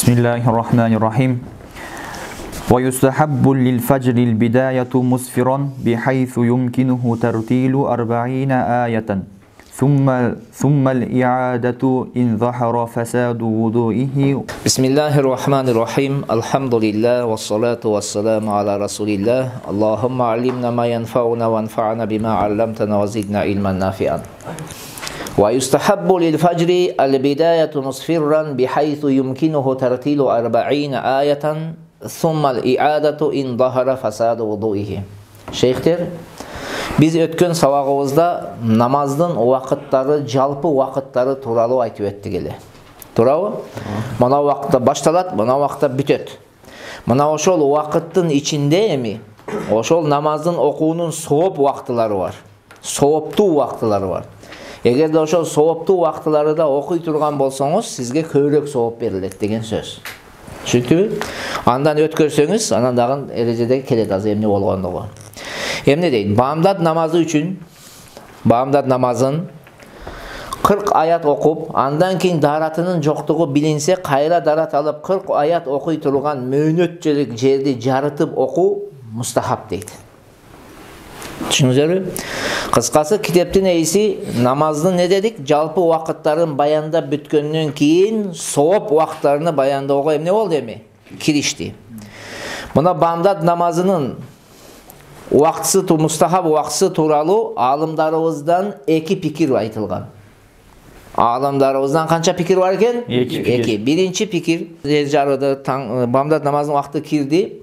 Bismillahirrahmanirrahim. Ve yustahabbu lil fajril bidayatu musfiran bihaythu yumkinuhu tertilu 40 ayatan. Thumma al-i'adatu in zahara fasadu wudu'ihi. Bismillahirrahmanirrahim. Elhamdülillah ve salatu ve selamu ala Resulillah. Allahumma allimna ma yanfa'una ve anfa'na bima 'allamtana ve zidna ilmen nafi'an. Ve yustahabbu lil fajri al-bidayatu musfirran bihaythu yumkinuhu tertilu 40 ayatan. Thumma al-i'adatu in zahara fasadu wudu'ihi. Şeyhler, biz ötken sabagыбызda namazdın vakıtları, жалпы vakıtları turalı aytып öttük ele. Turabı? Mana vakıtta baştalat, mana vakıtta bütöt. Mana oşol vakıttın içinde emi, oşol namazdın okuğunun soğup vaktıları var. Soğuptu vaktıları var. Eğer de oşol soğuptu vaktıları da okuy turgan bolsoңuz, sizge köylük soğup berilet degen söz. Çünkü andan ötkөрсөңүz, anan dagın erecede kelet az emne bolgondugu. Emne deydi? Bağımdat namazı üçün, bağımdat namazın 40 ayat okup, andan keyin daratının joktuğu bilinse, kayra darat alıp 40 ayat okuy turgan möөнөтчөлүк жерди жарытып oku mustahap deydi. Düşünüzleri? Kıskası kitaptın eğisi namazını ne dedik? Жалпы vakıtların bayanda bütkönünün keyin soğup vakıtlarını bayanda okuyayım. Ne oldu emi? Kirişti. Buna bağımdat namazının vaktısı, mustahab vaktısı turalı alımlarımızdan iki fikir aytılgan. Alımlarımızdan kança fikir var eken? İki. Birinci fikir, bağımdat namazının vakti kirdi.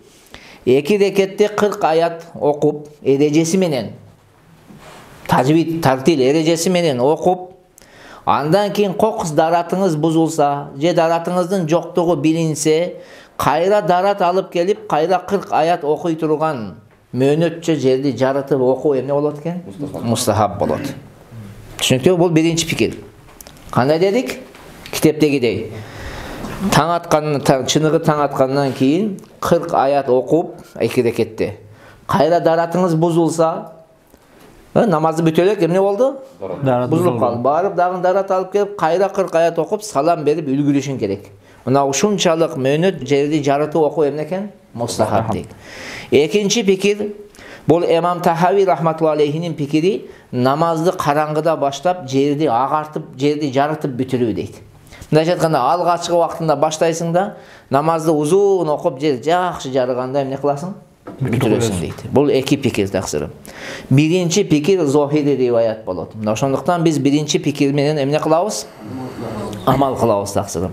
2 rekette 40 ayat okup, erecesi menen, tacvid, tartil erecesi menen okup, andan keyin kokuz daratınız buzulsa, je daratınızın joktuğu bilinse, kayra darat alıp gelip, kayra 40 ayat okuy turgan möөнөтчө жерди жарытып окуу эмне болот экен? Mustahab болот. Түшүнүктүүбү? Бул биринчи пикир. Кандай дедик? Китептегидей. Таң аткандан, чыныгы таң аткандан кийин 40 аят окуп, 2 рекетте. Кайра даратыңыз бузулса, намазды бүтөлөк эмне болду? Бузулуп калды. Барып дагы дарат алып келип, кайра 40 аят окуп, салам берип үлгүрүшүң керек. Мына ушунчалык möөнөт жерди жарытып окуу эмне экен? Mustahab дейт. Экинчи пикир, бул Имам Тахави рахматуллахи алейхинин пикири, намазды караңгыда баштап, жерди агартып, жерди жарытып бүтүрүү дейт. Мындайча айтканда, алгачкы убактында баштайсың да, намазды узун окуп, жер жакшы жарыганда эмне кыласың? Бүтүрөсүң дейт. Бул эки пикир таксыры. Биринчи пикир зохири риваят болот. Ошондуктан биз биринчи пикир менен эмне кылабыз? Амал кылабыз таксыры.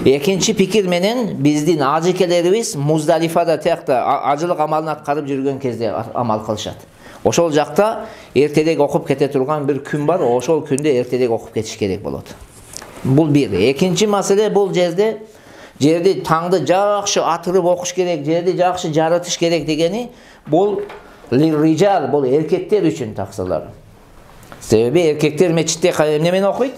Экинчи пикир менен биздин ажекелерибиз Муздалифада тиякта ажылык амалын аткарып жүргөн кезде амал кылышат. Ошол жакта эртерээк окуп кете турган бир күн бар, ошол күндө эртерээк окуп кетиш керек болот. Бул бир. Экинчи маселе бул жерди таңды жакшы атырып окуш керек, жерди жакшы жарытыш керек дегени бул лирrijal, бул эркектер үчүн таксылар. Себеби эркектер мечитте эмне менен окуйт?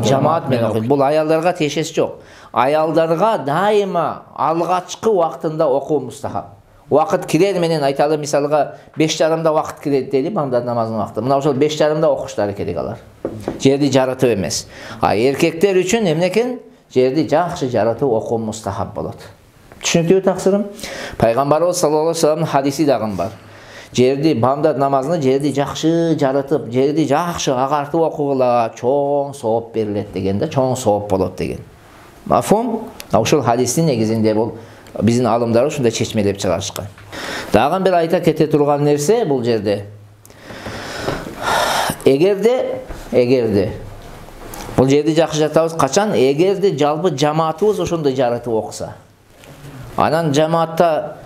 Жамаат менен окуйт. Бул аялдарга тиешеси жок. Аялдарга дайыма алгачкы убактында окуу мустахаб. Вакыт кирер менен айталы, мисалга 5:30 вакыт кирет дейли, бамдат намазынын вакыты. Мына ошол 5:30 окуштары керек алар. Жерди жарытып эмес. Эркектер үчүн эмне экен? Жерди жакшы жарытып окуу мустахаб болот. Түшүнүктүүбү таксырым? Пайгамбарыбыз саллаллаху алейхи вассалам хадиси дагы бар. Жерди бамдат намазыны жерди жакшы жарытып, жерди жакшы агартып окугула чоң сооп берилет дегенде, чоң сооп болот деген. Мафум? Ошол хадистин негизинде бул биздин алымдар ушундай чечмелеп чыгарышкан. Дагы бир айта кете турган нерсе бул жерде. Эгерде бул жерди жакшы жатабыз качан? Эгерде жалпы жамаатыбыз ошондой жарытып окуса. Анан жамаатта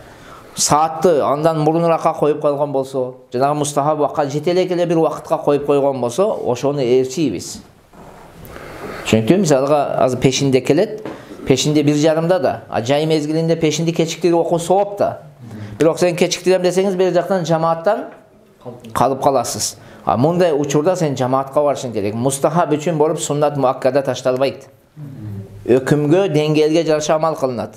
саатты андан мурунуракка коюп калган болсо, жанагы мустахаб вакытка жетелек эле бир вакытка коюп койгон болсо, ошону ээрчийбиз. Чүнкү мисалга азыр пешинде келет, пешинде 1:30 да, жай мезгилинде пешинди кечиктирип окуу сооп да. Бирок сен кечиктирем десеңиз, бер жактан жамааттан калып каласыз. Мындай учурда сен жамаатка барышың керек. Мустахаб үчүн болуп суннат муаккада ташталбайт. Өкүмгө, деңгээлге жараша амал кылынат.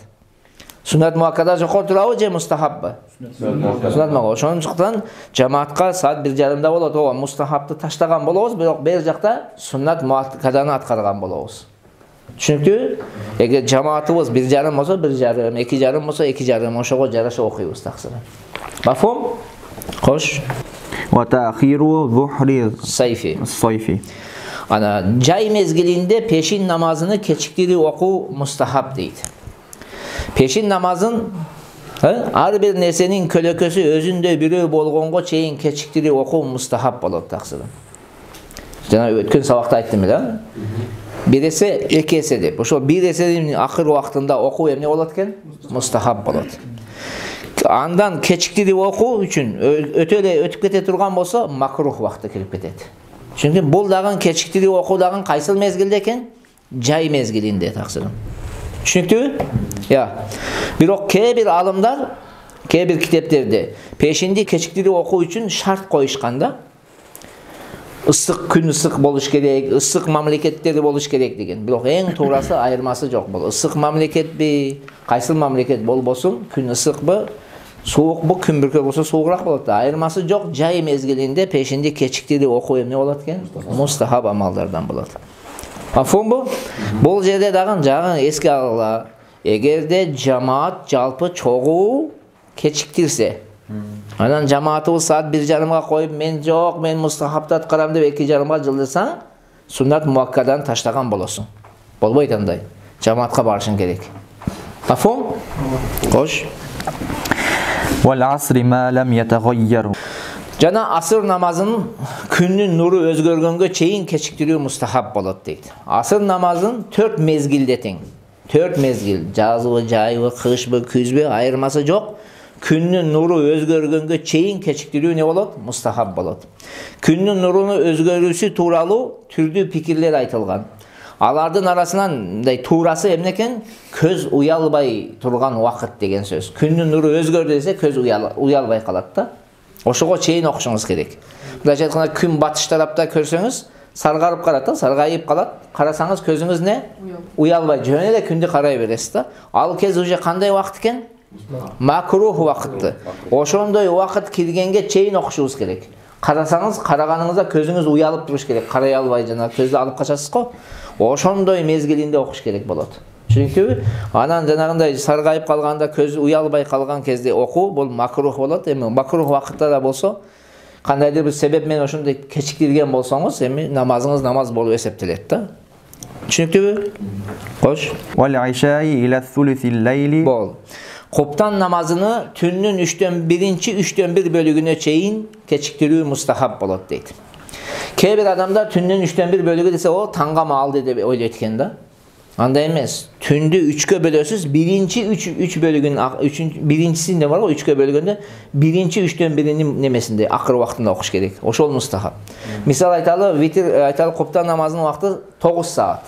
Суннат муаккада жокор турабы же мустахаббы? Суннат муаккада. Ошондуктан жамаатка саат 1:30 болот. Мустахабты таштаган болобуз, бирок бер жакта суннат муаккаданы аткарган болобуз. Çünkü eğer cemaatimiz 1,5 olsa 1,5, 2,5 olsa 2,5 oşoğa jarasha okuyuz taksiri. Mafhum? Xoş. Ve ta'khiru zuhri Sayfi. sayfi. Ana jay mezgilinde peşin namazını keçiktirip oku mustahab deydi. Peşin namazın har bir nersenin kölökösü özünde biri bolgongo çeyin keçiktirip oku mustahab bolot taksiri. Jana ötkün sabakta aytdım da. Bir ese iki ese dep. Oşo bir esenin ahir vaktında oku emne bolat eken? Mustahab bolat. Andan keçiktirip oku üçün ötöle ötüp kete turgan bolsa makruh vakti kirip ketet. Çünkü bul dagın keçiktirip oku dagın kaysıl mezgilde eken? Jay mezgilinde taksırım. Çünkü ya bir alımlar bir kitaplarda peşindi keçiktirip oku üçün şart koyuşkanda ısık gün ısık boluş gerek, ısık mamleketleri boluş gerek degen. Biroq en to'g'risi ayırması yok bol. Isık mamleket bir, qaysil mamleket bol bolsun, gün ısık bu, soğuk bu, gün bir bolsa soğuqroq boladi. Ayırması yok. Jay mezgilinde peşinde keçiktirip okuyup ne boladi eken? Mustahab amallardan boladi. Mafhum bu? Bol jerde dagın eski algıla, egerde cemaat jalpı çoğu keçiktirse, anan cemaatı saat 1,5'a koyup men mustahabda atqaram dep 2,5'a jıldırsan, sunnat muakkadan taşlagan bolasun. Bolboyt anday. Cemaatga barışın gerek. Mafhum? Xoş. Vel asri ma lam yetagayyer. Jana asır namazının künnün nuru özgörgөнгө çeyin keçiktirүү mustahab bolot deydi. Asır namazın 4 mezgilde teң. 4 mezgil, жазыбы, жайбы, кышбы, күзбү айырмасы жок. Künnün nuru özgörgөнгө çeyin keçiktirүү ne bolot? Mustahab bolot. Künnün nurunu özgörүүsü tuuralı türlü pikirler aytılgan. Alardın arasından tuurası emneken köz uyalbay turgan vakit degen söz. Künnün nuru özgördü dese köz uyalbay kalat da. Oşoğa çeyin okuşuңuz керек. Мындайча айтканда күн батыш тарапта көрсөңүз sargarıp kalat, sargayıp kalat. Karasanız közünüz ne? Uyalbay. Жөн эле күндү карай бересиz da. Ал кез уже кандай вакыт экен? Makruh vakıttı. Oşondoy vakit kirgenge çeyin okuşuңuz керек. Karasanız karaganыңızda közünüz uyalıp duruş керек. Karay albay jana közdü alıp kaçasız ko. Oşondoy mezgilinde okuş керек bolot. Çünkü anan janagындай sargayıp kalganda köz uyalbay kalgan kezdе oku bol makruh bolot. Эми makruh vakıtта da bolsa kandaydır bir sebep men oşondoy keçiktirgen bolsoңuz, эми namazınız namaz bolup eseptelet da. Çünkü koş. Vel işai ila thuluthil leyli. Bol. Koptan namazını tünnün 3'ten 1 bölügüne çeyin keçiktirүү mustahab bolot deydi. Kebir adamlar tünnün 3'ten 1 bölügü dese o tangam aldı dep oylayt eken da. Anda emes. Tündü 3'e bölösüz birinci 3 bölügün birincisi ne var o 3'e bölgünde birinci 3'ten 1'inin nemesinde akır vaktinde okuş gerek. Oşol mustahab. Misal aytalı vitir aytalı koptan namazının vakti 9 saat.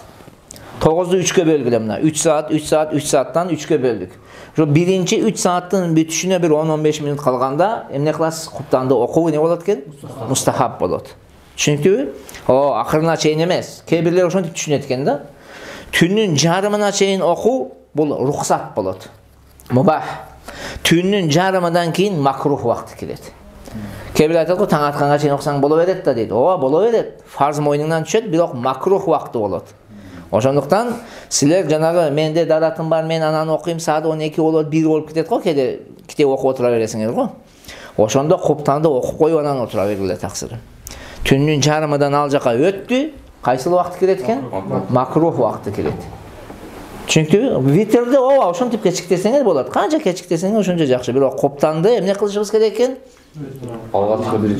9'u 3'e bölgülemler. 3 saattan 3'e böldük. Şu birinci 3 saatin bütüşüne bir 10-15 minut kalganda emne kılasız koptanda okuvu ne bolot eken? Mustahab bolot. Çünkü o akırına çeyin emez. Kebirler oşun tip düşünet eken da. Tünnün jarımına çeyin oku bul ruhsat bolot. Mubah. Tünnün jarımından keyin makruh vakti kiret. Kebir aytadi taң atkanga çeyin okusaң bola beret da deydi. Ova bola beret. Farz moynundan düşet, biroq makruh vakti bolot. Oşonduktan sizler janagı mende daratım var, men anаны okuyum, saat 12 bolot, 1 bolup ketet go, kede kitep okup otura beresиңер go. Oşonda koptanda okup koyup anан otura berdiler taksiri. Tünnün jarımından al jaka öttü, kaysıl vakti kiret eken? Makruh vakti kiret. Çünkü vitirde ova oşon tip keçiktirseňer bolat. Kança keçiktirseňer oşonca jakşı. Biroq koptandı emne kılışыбыз керек eken?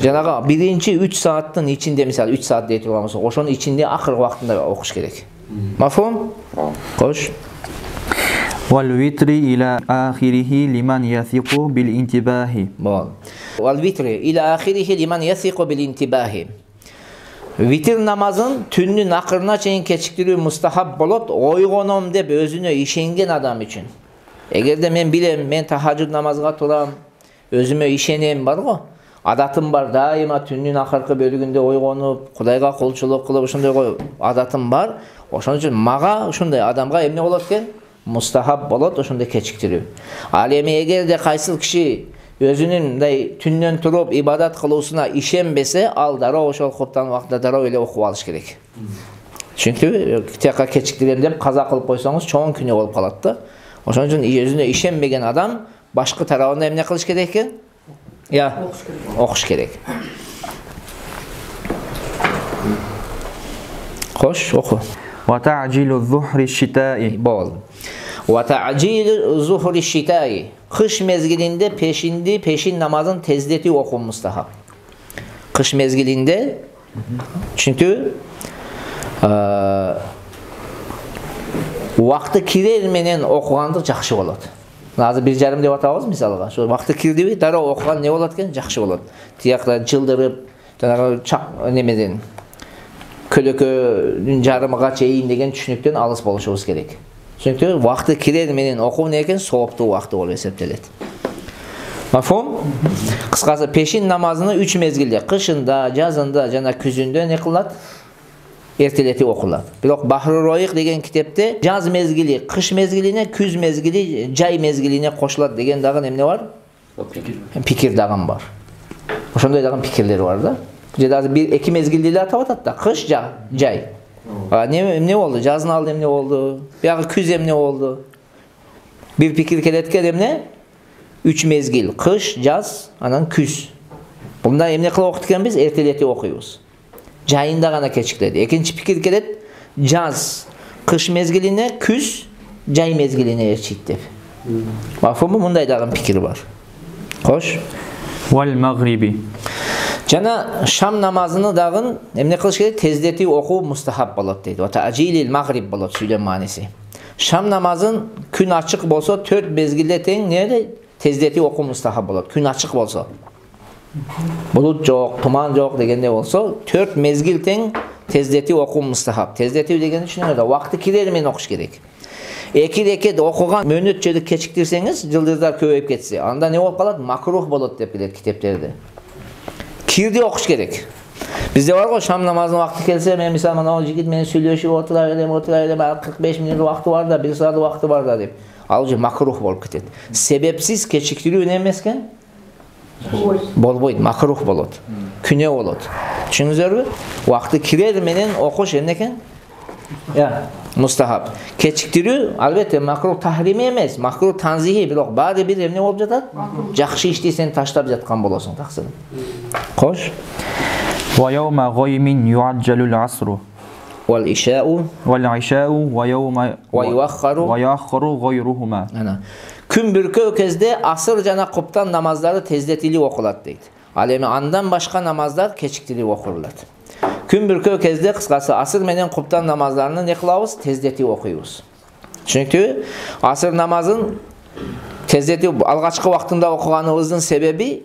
Janagı birinci 3 saatin içinde misal 3 saat deyip turgan bolsa, oşonun içinde ahir vaktında okuş gerek. Mafhum? Koş. Vel vitri ila ahirihi liman yathiqu bil intibahi. Bol. Vel vitri ila ahirihi liman yathiqu bil intibahi. Vitir namazın tünnün akırına çeyin keçiktirүү mustahab bolot, oygonom dep özüne işengen adam için. Egerde men bilem, men tahajjud namazga turam, özüme işenem bar go. Adatım var, daima tünnün akırkı bölügünde oygonup, Kudayga kolçuluk kılıp uşunday adatım var. Oşun üçün maga uşunday adamga emne bolot eken? Mustahab bolot uşunday keçiktirүү. Al эми эгерде кайсыл киши özünün tünnön turup ibadat kılıusuna işenbese al daroo oşol koptan vaktida daroo ele okup alış gerek. Çünkü teka keçiktirem деп каза кылып койсоңуз чоң күнөө болуп калат да. Ошон үчүн өзүнө ишенбеген адам башкы тарабында эмне кылыш керек экен? Окуш керек. Хош, оку. وتعجيل الظهر الشتاء Болду. وتعجيل الظهر الشتاء. Kış mezgilinde peşin namazın tezdeti oku mustahap. Kış mezgilinde çünkü vakti kirer menen okugandı жақсы болады. Nazır 1,5 деп атабыз мисалга. Şu vakti kirdiби дара окуган не болот экен? Жақсы болот. Тияктан жылдырып, жанагы чак немеден көлөкөнүн жарымыга чейин деген түшүнүктөн алыс болушубуз керек. Çünkü vakti kirer menen окуу не экен? Сооптуу вакыты болуп эсептелет. Mafhum? Кыскасы пешин намазыны 3 мезгилде, кышында, жазында жана күзүндө не кылат? Эртелети окулат. Бирок Бахру Роих деген китепте жаз мезгили, кыш мезгилине, күз мезгили, жай мезгилине кошулат деген дагы эмне бар? Пикир дагы бар. Ошондой дагы пикирлер бар да. Же дагы 1-2 мезгилди эле атап атат да. Кыш, жай. Эмне болду? Жаздын алды эмне болду? Биягы күз эмне болду? Бир пикир келет экен эмне? 3 mezgil, kış, jaz, anan küz. Bunda emne kılıp okut ekенбиз? Эртелети окуйбуз. Жайында гана кечиктеди. Экинчи пикир келет, jaz, kış mezgiline, küz, jay mezgiline erчийт деп. Мafhуму? Мындай дагы пикир бар. Кош. والمغرب. Жана шам намазыны дагы эмне кылыш керек? Тездетип окуу мустахап болот дейт. Ата ажилил магриб болот сүйлөм мааниси. Шам намазын күн ачык болсо 4 mezgilde тең неде? Tezdeti oku mustahab olur. Gün açık olsa. Bulut yok, tuman yok degende olsa 4 mezgil ten tezdeti oku mustahab. Tezdeti degende düşünün da vakti kirer men okuş gerek. 2 reket okugan mönütçülük keçiktirseniz yıldızlar köpeyip ketse. Anda ne olup kalat? Makruh bolot dep bilet kiteplerde. Kirdi okuş gerek. Bizde var o şam namazının vakti gelse men misal mana o jigit meni söylöşüp oturar 45 minut vakti var da 1 saat vakti var da dep. Alcı makruh bolup ketet. Sebepsiz keçiktiriyor emesken bolboyt, makruh bolot. Küne bolot. Düşünüzörбү? Vakti kirer menen okuş emneken? Mustahab. Keçiktiriyor albatta makruh tahrimi emes, makruh tanzihi, birok bari bir emne bolup jatat? Жақсы иштесен таштап жаткан болосуң таксыр. Кош. ويوم غيم يعجل العصر والعشاء ويؤخر غيرهما. Күн бүркөө кезде асыр жана куптан намаздары тездетилип окулат дейт. Ал эми андан башка намаздар кечиктирип окулат. Күн бүркөө кезде кыскасы асыр менен куптан намаздарын не кылабыз? Тездетип окуйбуз. Чүнкү асыр намазын тездетип алгачкы вактында окуганыбыздын себеби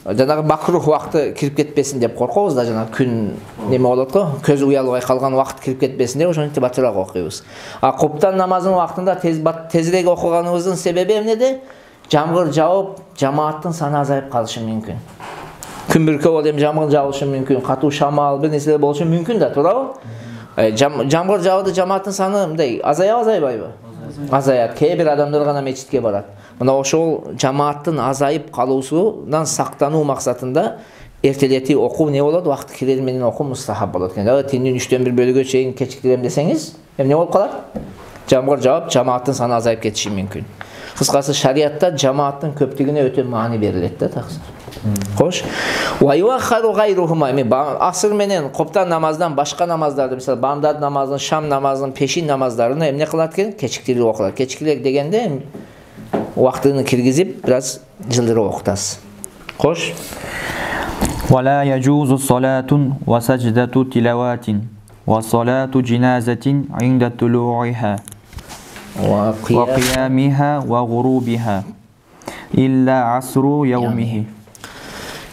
жанагы макрух вакыты кирип кетпесин деп коркобуз да, жана күн неме болот го, көз уялбай калган вакыт кирип кетпесин деп ошентип батыраак окуйбуз. А куптан намазынын вактында тезирээк окуганыбыздын себеби эмнеде? Жамгыр жаап, жамааттын саны азайып калышы мүмкүн. Күн бүркөө болуп эми жамгыр жаышы мүмкүн, катуу шамал бир нерселер болушу мүмкүн да, туурабы? Жамгыр жаады жамааттын саны мындай азайбайбы? Азаят. Кээ бир адамдар гана мечитке барат. Мына ошол жамааттын азайып калуусунан сактануу максатында эртелети окуу не болот? Вакыт кирер менен окуу мустахаб болот экен. Тиндин 3төн 1 бөлүгө чейин кечиктирем десеңиз, эмне болуп калат? Жамгыр жаап, жамааттын саны азайып кетиши мүмкүн. Кыскасы шариатта жамааттын көптүгүнө өтө маани берилет да, таксыр. Кош. Ва юахару гайрухума. Асыр менен коптан намаздан башка намаздарды, мисалы бамдат намазын, шам намазын, пешин намаздарын эмне кылат экен? Кечиктирип окулат. Кечиктирек дегенде вактыны киргизип, бираз жылдырып окутасыз. Кош. ولا يجوز صلاة وسجدة تلاوات وصلاة جنازة عند طلوعها وقيامها وغروبها إلا عصر يومه.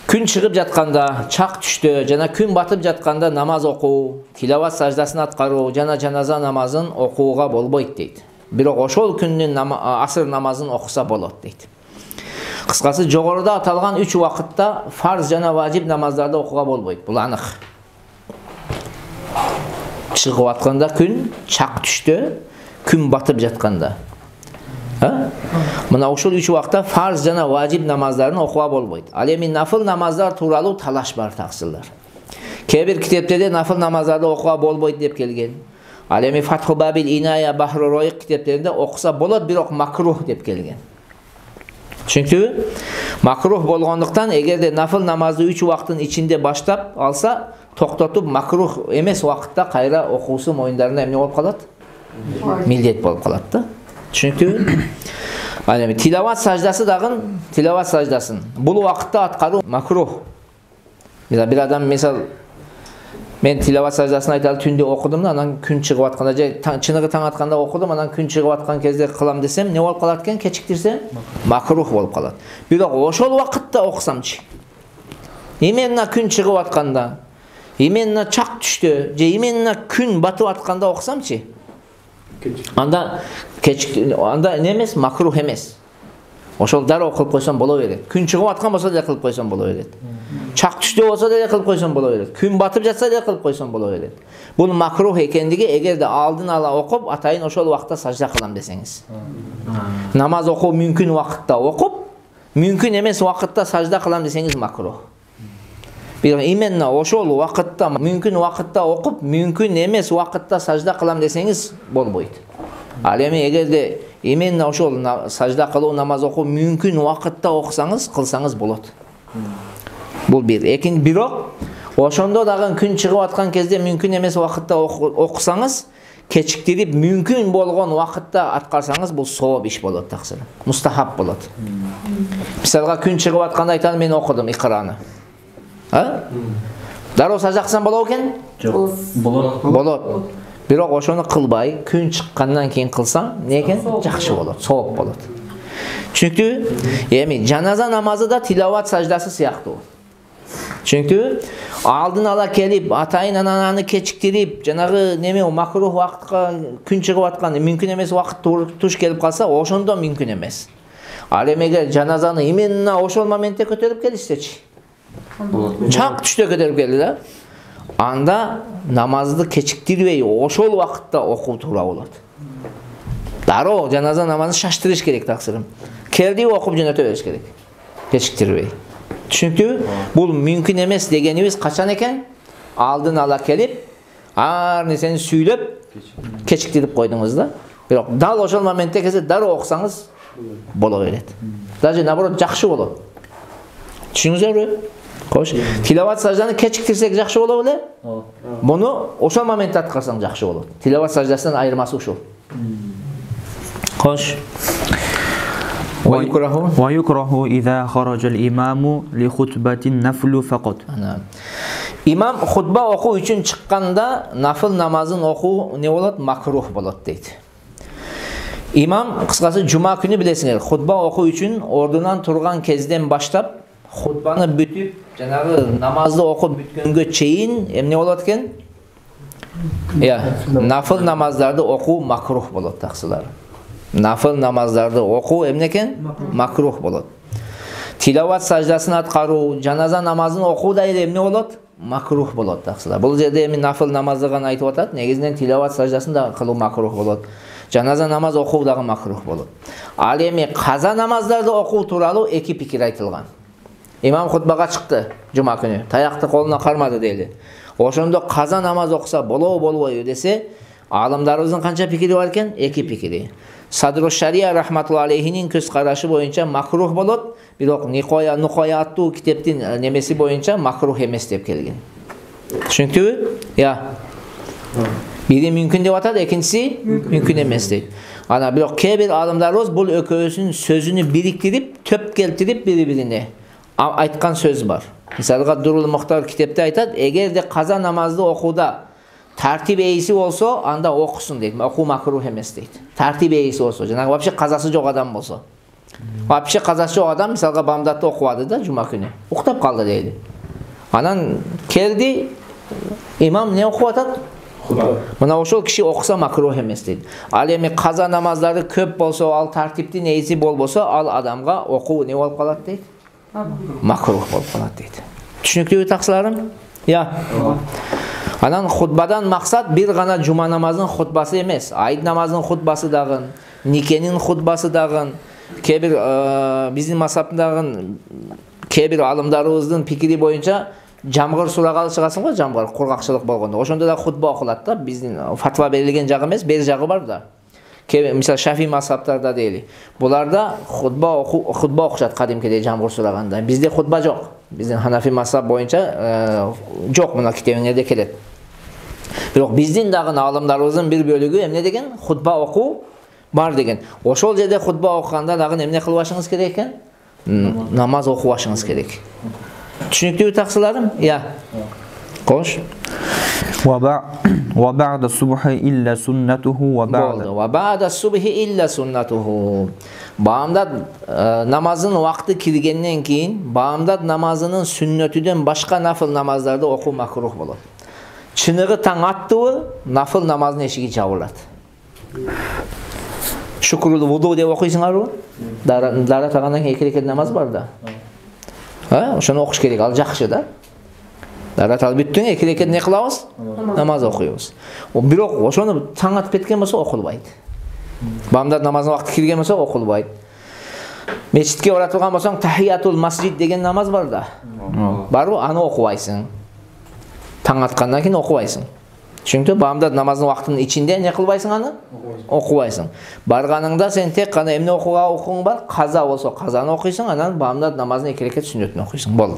Күн чыгып жатканда, чак түштө жана күн батып жатканда намаз окуу, тилават саждасын аткаруу жана жаназа намазын окууга болбойт дейт. Бирок ошол күндүн асыр намазын окуса болот дейт. Кыскасы жогоруда аталган 3 вакытта фарз жана важип намаздарды окууга болбойт. Бул анык. Чыгып атканда күн, чак түштө, күн батып жатканда. Мына ошол 3 вакытта фарз жана важип намаздарын окууга болбойт. Ал эми нафыл намаздар тууралуу талаш бар, таксырлар. Кээ бир китептерде нафыл намаздарды окууга болбойт деп келген. Ал эми Фатху Бабил Иная Бахру Роиq китептеринде окуса болот, бирок макрух деп келген. Түшүнүктүбү? Макрух болгондуктан эгерде нафыл намазды 3 убакыттын ичинде баштап алса, токтотуп макрух эмес убакытта кайра окуусу моюндарына эмне болуп калат? Милдет болуп калат да. Түшүнүктүбү? Ал эми тилават саждасы дагы тилават саждасын бул убакытта аткаруу макрух. Бир адам мисал мен тилават саждасын айталы түндө окудум да, анан күн чыгып атканда же чыныгы таң атканда окудум, анан күн чыгып аткан кезде кылам десем, не болуп калат экен? Кечиктирсем, макрух болуп калат. Бирок ошол убакытта окусамчы. Именно күн чыгып атканда, именно чак түштө, же именно күн батып атканда окусамчы. Анда анда не эмес, макрух эмес. Ошол дароо кылып койсом боло берет. Күн чыгып аткан болсо да кылып койсом боло берет. Чак түштө болсо да кылып койсом боло берет. Күн батып жатса да кылып койсом боло берет. Бул макрух экендиги эгерде алдын ала окуп, атайын ошол убакытта сажда кылам десеңиз. Намаз окуу мүмкүн убакытта окуп, мүмкүн эмес убакытта сажда кылам десеңиз макрух. Бирок именно ошол убакытта, мүмкүн убакытта окуп, мүмкүн эмес убакытта сажда кылам десеңиз болбойт. Ал эми эгерде именно ошол сажда кылуу, намаз окуу мүмкүн убакытта окусаңыз, кылсаңыз болот. Бул бир. Экинчи, бирок ошондо дагы күн чыгып аткан кезде мүмкүн эмес убакытта окусаңыз, кечиктирип мүмкүн болгон убакытта аткарсаңыз, бул сооп иш болот таксыр. Мустахаб болот. Мисалга күн чыгып атканда айтам, мен окудум икраны. Дароо сажда кылсам болобу экен? Жок. Болот. Бирок ошону кылбай, күн чыккандан кийин кылсаң, не экен? Жакшы болот, сооп болот. Түшүнүктүбү? Эми жаназа намазы да тилават саждасы сыяктуу. Түшүнүктүбү? Алдын ала келип, атайын ананы кечиктирип, жанагы неме макрух убакытка күн чыгып аткан, мүмкүн эмес убакыт туш келип калса, ошондо мүмкүн эмес. Ал эми эгер жаназаны именно ошол моментте көтөрүп келишсечи. Чак түштө көтөрүп келди да. Анда намазды кечиктирбей, ошол убакытта окуу туура болот. Дароо жаназа намазын шаштырыш керек таксырым. Келди окуп жөнөтө бериш керек. Кечиктирбей. Түшүнүктүбү? Бул мүмкүн эмес дегенибиз качан экен? Алдын ала келип, ар нерсени сүйлөп, кечиктирип койдуңуз да. Бирок дал ошол моментте келсе дароо окусаңыз боло берет. Даже наоборот жакшы болот. Түшүнүңүзбү? Кош. Тилават сажданы кечиктирсек жакшы болобу эле? Буну ошол моментте аткарсаң жакшы болот. Тилават саждасынан айырмасы ушул. Кош. ويكره إذا خرج الإمام لخطبة النفل فقط. Имам хутба окуу үчүн чыкканда нафыл намазын окуу не болот? Макрух болот дейт. Имам кыскасы жума күнү билесиңер, хутба окуу үчүн ордунан турган кезден баштап хутбаны бүтүп, жанагы намазды окуп бүткөнгө чейин эмне болот экен? Нафыл намаздарды окуу макрух болот таксылар. Нафыл намаздарды окуу эмне экен? Макрух болот. Тилават саждасын аткаруу, жаназа намазын окуу да эмне болот? Макрух болот таксылар. Бул жерде эми нафыл намазды гана айтып атат, негизинен тилават саждасын да кылуу макрух болот. Жаназа намаз окуу дагы макрух болот. Ал эми каза намаздарды окуу тууралуу эки пикир айтылган. Имам хутбага чыкты жума күнү, таякты колуна кармады дейли. Ошондо каза намаз окуса болобу болбойбу десе, алымдарыбыздын канча пикири бар экен? Эки пикири. Садру Шария рахматулла алейхинин көз карашы боюнча макрух болот, бирок Нухая аттуу китептин немеси боюнча макрух эмес деп келген. Түшүнүктүбү? Бири мүмкүн деп атат, экинчиси мүмкүн эмес дейт. Ана бирок кээ бир алымдарыбыз бул экөөсүнүн сөзүнү бириктирип, төп келтирип бири-бирине айткан сөз бар. Мисалга Дурул Мухтар китепте айтат, эгерде каза намазды окууда тартип ээси болсо, анда окусун дейт. Окуу макрух эмес дейт. Тартип ээси болсо, жанагы вообще казасы жок адам болсо. Вообще казасы жок адам мисалга бамдатты окубады да жума күнү. Уктап калды дейли. Анан келди, имам не окуп атат? Мына ошол киши окуса макрух эмес дейт. Ал эми каза намаздары көп болсо, ал тартиптин ээси болбосо, ал адамга окуу не болуп калат дейт? Макрух болуп калат дейт. Түшүнүктүүбү таксыларым? Анан хутбадан максат бир гана жума намазынын хутбасы эмес, айт намазынын хутбасы дагы, никенин хутбасы дагы, кээ бир биздин мазхабтагы кээ бир алымдарыбыздын пикири боюнча жамгыр сурагалы чыгасың го, жамгыр кургакчылык болгондо. Ошондо да хутба окулат да. Биздин фатва берилген жагы эмес, бери жагы бар да. Мисалы Шафи мазхабтарда дейли. Буларда хутба окушат кадимкиде жамгыр сураганда. Бизде хутба жок. Биздин Ханафи мазхаб боюнча жок, мына китебиңерде келет. Бирок биздин дагы алымдарыбыздын бир бөлүгү эмне деген? Хутба окуу бар деген. Ошол жерде хутба окуганда дагы эмне кылып башыңыз керек экен? Намаз окуп башыңыз керек. Түшүнүктүүбү таксыларым? Я. Кош. Wa ba'da subhi illa sunnatuhu wa ba'da. Wa ba'da subhi illa sunnatuhu. Bamdad namazın vakti kirgenden keyin bamdad namazının sünnetinden başka nafıl namazlarda oku makruh bolot. Çınığı taң attığı nafıl namazın eşigi jabылат. Şukrul vudu деп окуйсуңарбы? Дара тагандан кийин 2 рекет намаз бар да. Ошону окуш керек, ал жакшы да. Дара тагып бүттүң 2 рекет не кылабыз? Намаз окуйбуз. Бирок ошону таң атып кеткен болсо окулбайт. Бамдад намазына вакыты кирген болсо окулбайт. Мечитке оратылган болсоң тахиятул масжид деген намаз бар да. Барбы? Аны окубайсың. Таң аткандан кийин окубайсың. Чүнкү бамдад намаздын вакытынын ичинде не кылбайсың аны? Окубайсың. Барганыңда сен тек кана эмне окууң бар? Каза болсо казаны окуйсуң, анан бамдад намаздын 2 рекет сүннөтүн окуйсуң. Болду.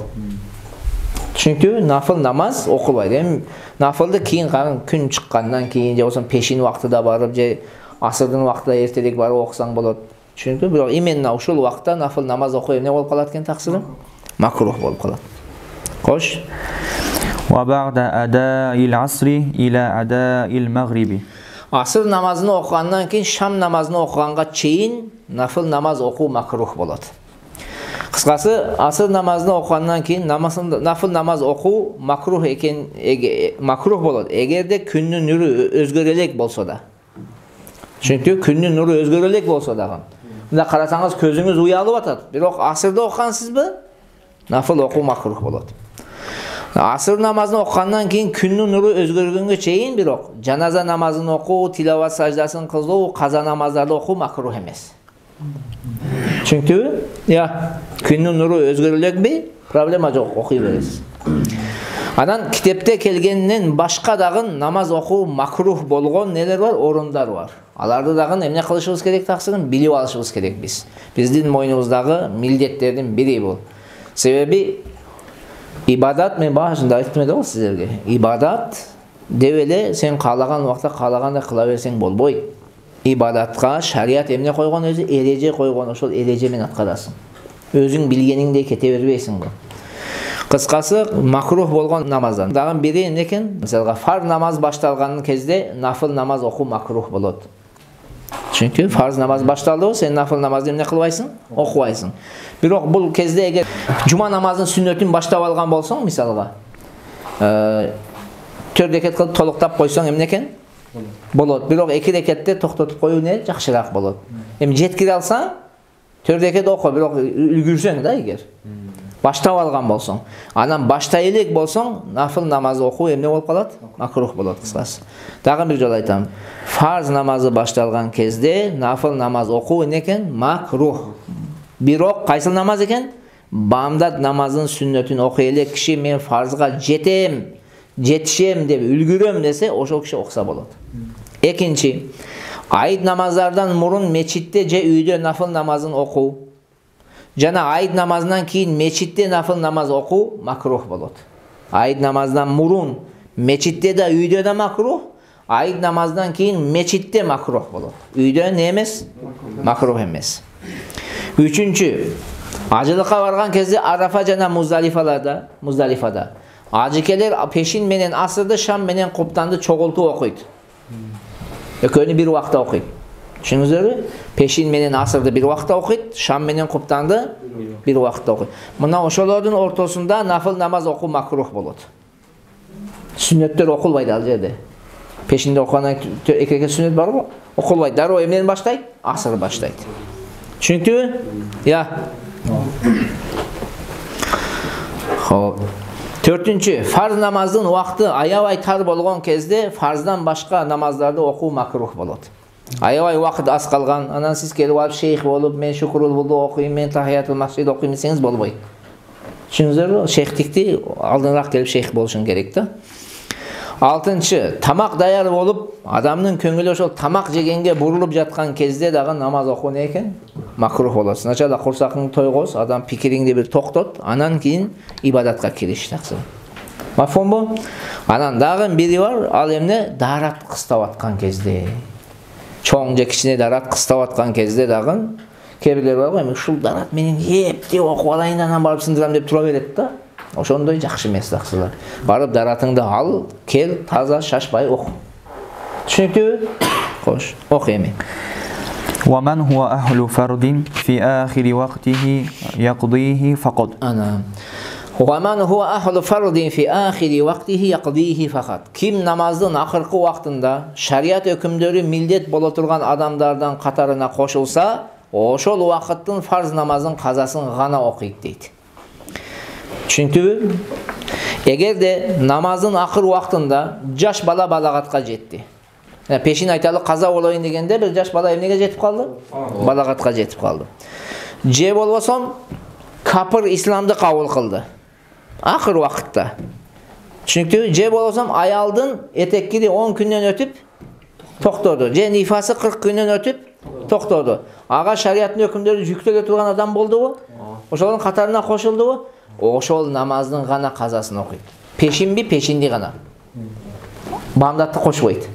Чүнкү нафыл намаз окулбайт. Эми нафылды кийин күн чыккандан кийин же болсо пешин вакытында барып же асырдын вакытында эртерээк барып окусаң болот. Чүнкү бирок именно ушул вакытта нафыл намаз окуу эмне болуп калат экен таксырым? Макрух болуп калат. Кош. Wa ba'da ada'il asri ila ada'il maghribi. Asır namazını okugandan keyin Şam namazını okuganга чейин нафыл намаз окуу макрух болот. Кыскасы, асыр намазını okugandan keyin нафыл намаз окуу макрух экен, макрух болот. Эгерде күндүн нуру өзгөрө элек болсо да. Чүнкү күндүн нуру өзгөрө элек болсо дагы. Мында карасаңыз көзүңүз уялып атат. Бирок асырда окугансызбы? Нафыл окуу макрух болот. Асыр намазын окугандан кийин күндүн нуру өзгөргөнгө чейин бирок жаназа намазын окуу, тилават саждасын кылуу, каза намаздарды окуу макрух эмес. Чүнкү, күндүн нуру өзгөрө элекпи? Проблема жок, окуй бересиз. Анан китепте келгенден башка дагы намаз окуу макрух болгон нелер бар, орундар бар. Аларды дагы эмне кылышыбыз керек таксырын билип алышыбыз керек биз. Биздин мойнубуздагы милдеттердин бири бул. Себеби ибадат, мен башында айттым эле го сиздерге. Ибадат деп эле сен каалаган убакта каалагандай кыла берсең болбойт. Ибадатка шарият эмне койгон, өзү эреже койгон, ошол эреже менен аткарасың. Өзүң билгениңдей кете бербейсиң го. Кыскасы, макрух болгон намаздан дагы бири эмне экен? Мисалга фарз намаз башталган кезде нафыл намаз окуу макрух болот. Чүнкү фарз намаз башталды, сен нафыл намазды эмне кылбайсың? Окубайсың. Бирок бул кезде эгер жума намазынын сүннөтүн баштап алган болсоң, мисалга 4 рекет кылып толуктап койсоң эмне экен? Болот. Бирок 2 рекетте токтотуп коюу не жакшыраак болот. Эми жеткире алсаң 4 рекет оку, бирок үлгүрсөң да эгер баштап алган болсоң, анан баштай элек болсоң, нафыл намаз окуу эмне болуп калат? Макрух болот кыскасы. Дагы бир жолу айтам. Фарз намазы башталган кезде нафыл намаз окуу эмне экен? Макрух. Бирок кайсыл намаз экен? Бамдат намазынын сүннөтүн окуй элек киши мен фарзга жетишем деп үлгүрөм десе, ошол киши окуса болот. Экинчи, айт намаздардан мурун мечитте же үйдө нафыл намазын окуу. Жана айт намазынан кийин мечитте нафыл намаз окуу макрух болот. Айт намаздан мурун мечитте да үйдө да макрух, айт намаздан кийин мечитте макрух болот. Үйдө не эмес? Макрух эмес. Үчүнчү, ажылыкка барган кезде Арафа жана Муздалифада ажыкелер пешин менен асырды, Шам менен куптанды чогултуп окуйт. Экөөнү бир убакта окуйт. Түшүнүңүздөрбү? Пешин менен асырды бир убакта окуйт, Шам менен куптанды бир убакта окуйт. Мына ошолордун ортосунда нафыл намаз окуу макрух болот. Сүннөттөр окулбайт ал жерде. Пешинде окугандан 2 рекет сүннөт бар го? Окулбайт. Дароо эмнени баштайт? Асыр баштайт. Чүнкү, Төртүнчү, фарз намаздын убакыты аябай тар болгон кезде фарздан башка намаздарды окуу макрух болот. Аябай убакыт аз калган, анан сиз келип алып шейх болуп, мен шукрул вуду окуйм, мен тахиятул масжид окуйм десеңиз болбойт. Düşünüyorsunuz, şeyhlikti aldınıрақ gelip şeyh boluşun керек da. 6. Tamak dayar olup adamның көңілі ошол тамак жегенге бурулуп жаткан кезде дагы намаз окуу не экен? Макрух болот. Сначала курсакыңды тойгоз, адам пикириңди бир токтот, анан кийин ибадатка кириш таксыр. Мафхумбу? Анан дагы бири бар, ал эмне? Дарат кыстап аткан кезде. Чоң же кичине дарат кыстап аткан кезде дагы кээ бирлер бар го, эми ушул дарат менен эптеп окуп алайын анан барып сындырам деп тура берет да. Ошондой жакшы эмес таксылар. Барып даратыңды ал, кел, таза шашпай оку. Түшүнүктүүбү? Кош, оку эми. ومن هو أهل فرد في آخر وقته يقضيه فقط. Ana. ومن هو أهل فرد في آخر وقته يقضيه فقط. Kim namazın akırkı vaktında şariat hükümleri millet bola turgan adamlardan katarına koşulsa, oşol vakitin farz namazın kazasını gana okuyup deydi. Çünkü eğer de namazın akır vaktında jaş bala balagatka жетти. Yani peşin aytalı kaza olayın degende bir jaş bala emnege жетip kaldı? Balagatka жетip kaldı. Je bolbosam kapır İslam'da kabul kıldı. Akır vakitte. Çünkü je bolbosam ayaldın etekkiri 10 günden ötüp toktordu. Je nifası 40 günden ötüp toktordu. Ağa şariatın hükümleri yüktele turgan adam boldu bu. Oşolun katarına koşuldu bu. Oşol namazın gana kazasını okuydu. Peşin bir peşindi gana. Bamdatты koşbaydı.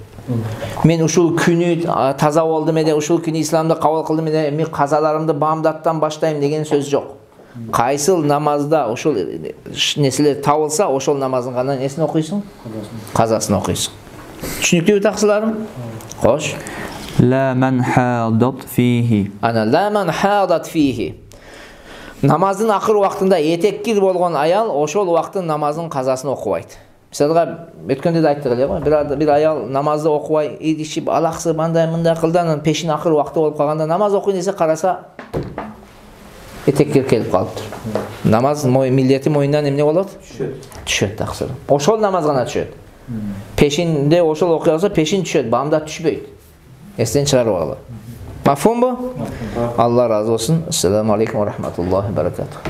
Men uşul günü taza oldum ede, uşul günü İslam'da kabul kıldım ede, men kazalarımды bamdattan başlayayım degen söz yok. Kaysıl namazda uşul nesiler tavılsa, oşol namazın gana nesini okuysun? Kazasını okuysun. Düşünüktübü taksılarım? Hoş. La men hadat fihi. Ana la men hadat fihi. Namazın akır vaktında etekkir bolgon ayal oşol vaktın namazın kazasını okuyaydı. Misalga өткөндө да айттык эле го. Bir ayal namazды окубай, идишип, алаксы мындай кылдан пешин акыр вакты болуп калганда намаз окуйн десе караса этеккер келип калыптыр. Намаз миллети моюндан эмне болот? Түшөт таксыр. Ошол намаз гана түшөт. Пешинде ошол окуй алса пешин түшөт, бамдат түшпөйт. Эстен чыгарып алалы. Мафхумбу? Алла разы болсун. Ассаламу алейкум ва рахматуллахи ва баракатух.